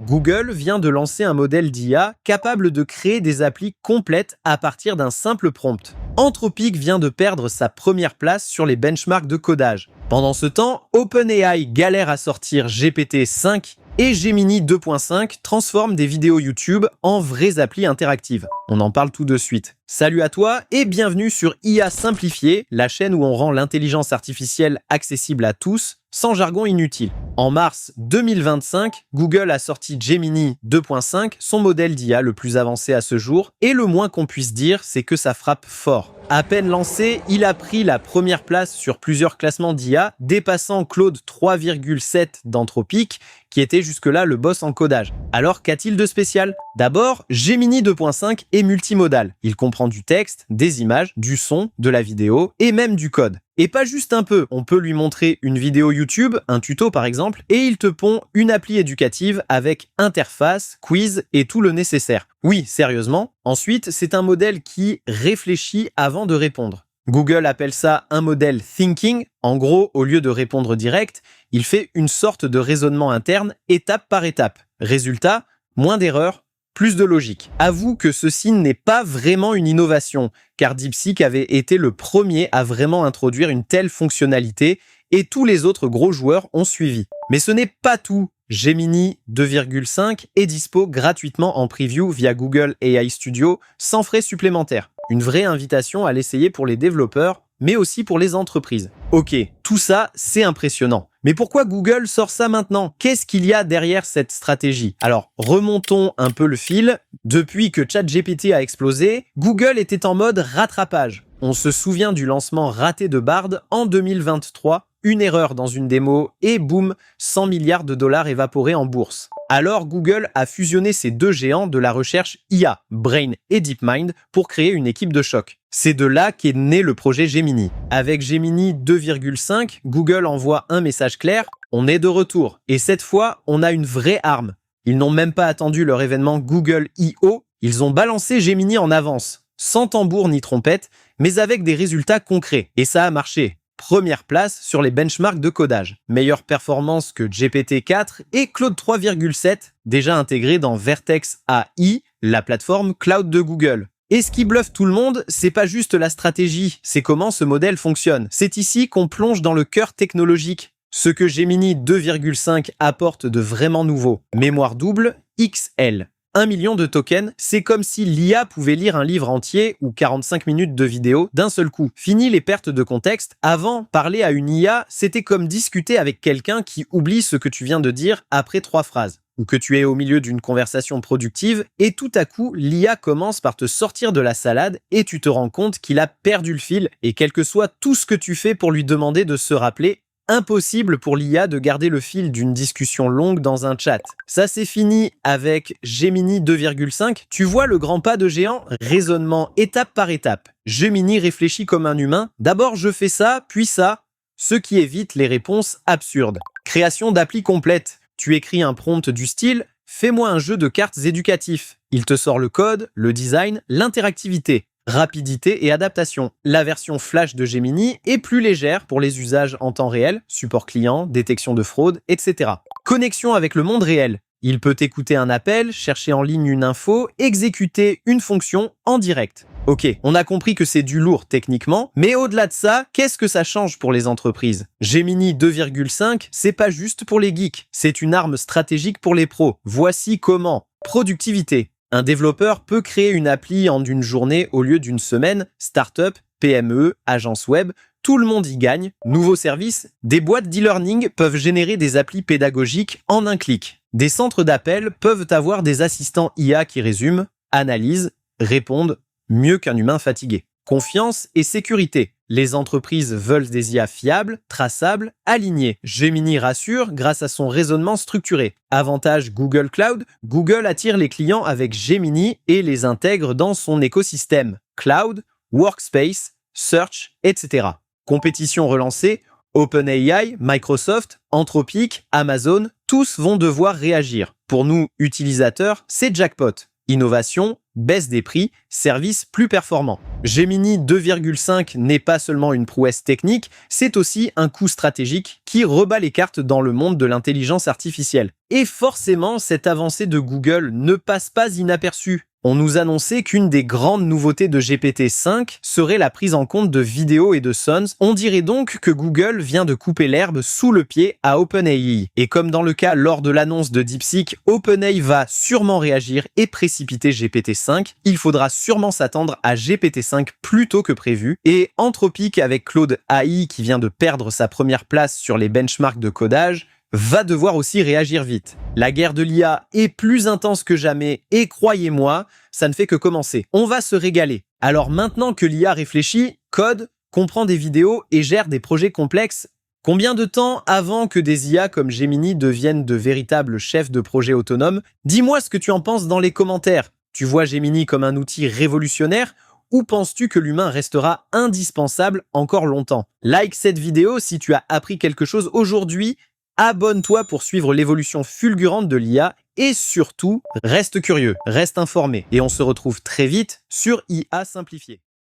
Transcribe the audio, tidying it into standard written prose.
Google vient de lancer un modèle d'IA capable de créer des applis complètes à partir d'un simple prompt. Anthropic vient de perdre sa première place sur les benchmarks de codage. Pendant ce temps, OpenAI galère à sortir GPT-5 et Gemini 2.5 transforme des vidéos YouTube en vraies applis interactives. On en parle tout de suite. Salut à toi et bienvenue sur IA Simplifié, la chaîne où on rend l'intelligence artificielle accessible à tous, sans jargon inutile. En mars 2025, Google a sorti Gemini 2.5, son modèle d'IA le plus avancé à ce jour, et le moins qu'on puisse dire, c'est que ça frappe fort. À peine lancé, il a pris la première place sur plusieurs classements d'IA, dépassant Claude 3,7 d'Anthropic, qui était jusque-là le boss en codage. Alors qu'a-t-il de spécial? D'abord, Gemini 2.5 est multimodal. Il comprend du texte, des images, du son, de la vidéo et même du code. Et pas juste un peu, on peut lui montrer une vidéo YouTube, un tuto par exemple, et il te pond une appli éducative avec interface, quiz et tout le nécessaire. Oui, sérieusement. Ensuite, c'est un modèle qui réfléchit avant de répondre. Google appelle ça un modèle thinking. En gros, au lieu de répondre direct, il fait une sorte de raisonnement interne, étape par étape. Résultat, moins d'erreurs, plus de logique. Avoue que ceci n'est pas vraiment une innovation, car DeepSeek avait été le premier à vraiment introduire une telle fonctionnalité et tous les autres gros joueurs ont suivi. Mais ce n'est pas tout. Gemini 2.5 est dispo gratuitement en preview via Google AI Studio sans frais supplémentaires. Une vraie invitation à l'essayer pour les développeurs, mais aussi pour les entreprises. Ok, tout ça, c'est impressionnant. Mais pourquoi Google sort ça maintenant? Qu'est-ce qu'il y a derrière cette stratégie? Alors, remontons un peu le fil. Depuis que ChatGPT a explosé, Google était en mode rattrapage. On se souvient du lancement raté de Bard en 2023, une erreur dans une démo et boum, 100 milliards de dollars évaporés en bourse. Alors Google a fusionné ces deux géants de la recherche IA, Brain et DeepMind, pour créer une équipe de choc. C'est de là qu'est né le projet Gemini. Avec Gemini 2.5, Google envoie un message clair, on est de retour. Et cette fois, on a une vraie arme. Ils n'ont même pas attendu leur événement Google I.O., ils ont balancé Gemini en avance, sans tambour ni trompette, mais avec des résultats concrets. Et ça a marché. Première place sur les benchmarks de codage. Meilleure performance que GPT-4 et Claude 3,7, déjà intégré dans Vertex AI, la plateforme cloud de Google. Et ce qui bluffe tout le monde, c'est pas juste la stratégie, c'est comment ce modèle fonctionne. C'est ici qu'on plonge dans le cœur technologique. Ce que Gemini 2.5 apporte de vraiment nouveau. Mémoire double, XL. 1 million de tokens, c'est comme si l'IA pouvait lire un livre entier ou 45 minutes de vidéo d'un seul coup. Fini les pertes de contexte. Avant, parler à une IA, c'était comme discuter avec quelqu'un qui oublie ce que tu viens de dire après 3 phrases. Ou que tu es au milieu d'une conversation productive et tout à coup, l'IA commence par te sortir de la salade et tu te rends compte qu'il a perdu le fil et quel que soit tout ce que tu fais pour lui demander de se rappeler, impossible pour l'IA de garder le fil d'une discussion longue dans un chat. Ça c'est fini avec Gemini 2.5. Tu vois le grand pas de géant? Raisonnement étape par étape. Gemini réfléchit comme un humain. D'abord je fais ça, puis ça. Ce qui évite les réponses absurdes. Création d'appli complète. Tu écris un prompt du style « Fais-moi un jeu de cartes éducatif ». Il te sort le code, le design, l'interactivité. Rapidité et adaptation. La version flash de Gemini est plus légère pour les usages en temps réel, support client, détection de fraude, etc. Connexion avec le monde réel. Il peut écouter un appel, chercher en ligne une info, exécuter une fonction en direct. Ok, on a compris que c'est du lourd techniquement, mais au-delà de ça, qu'est-ce que ça change pour les entreprises? Gemini 2.5, c'est pas juste pour les geeks, c'est une arme stratégique pour les pros. Voici comment. Productivité. Un développeur peut créer une appli en une journée au lieu d'une semaine. Startup, PME, agence web, tout le monde y gagne. Nouveau service, des boîtes d'e-learning peuvent générer des applis pédagogiques en un clic. Des centres d'appel peuvent avoir des assistants IA qui résument, analysent, répondent mieux qu'un humain fatigué. Confiance et sécurité. Les entreprises veulent des IA fiables, traçables, alignées. Gemini rassure grâce à son raisonnement structuré. Avantage Google Cloud, Google attire les clients avec Gemini et les intègre dans son écosystème. Cloud, Workspace, Search, etc. Compétition relancée, OpenAI, Microsoft, Anthropic, Amazon, tous vont devoir réagir. Pour nous, utilisateurs, c'est jackpot. Innovation, baisse des prix, services plus performants. Gemini 2,5 n'est pas seulement une prouesse technique, c'est aussi un coup stratégique qui rebat les cartes dans le monde de l'intelligence artificielle. Et forcément, cette avancée de Google ne passe pas inaperçue. On nous annonçait qu'une des grandes nouveautés de GPT-5 serait la prise en compte de vidéos et de sons. On dirait donc que Google vient de couper l'herbe sous le pied à OpenAI. Et comme dans le cas lors de l'annonce de DeepSeek, OpenAI va sûrement réagir et précipiter GPT-5. Il faudra sûrement s'attendre à GPT-5 plus tôt que prévu. Et Anthropic, avec Claude AI qui vient de perdre sa première place sur les benchmarks de codage, va devoir aussi réagir vite. La guerre de l'IA est plus intense que jamais et croyez-moi, ça ne fait que commencer. On va se régaler. Alors maintenant que l'IA réfléchit, code, comprend des vidéos et gère des projets complexes, combien de temps avant que des IA comme Gemini deviennent de véritables chefs de projet autonomes? Dis-moi ce que tu en penses dans les commentaires. Tu vois Gemini comme un outil révolutionnaire ou penses-tu que l'humain restera indispensable encore longtemps? Like cette vidéo si tu as appris quelque chose aujourd'hui. Abonne-toi pour suivre l'évolution fulgurante de l'IA et surtout, reste curieux, reste informé et on se retrouve très vite sur IA Simplifié.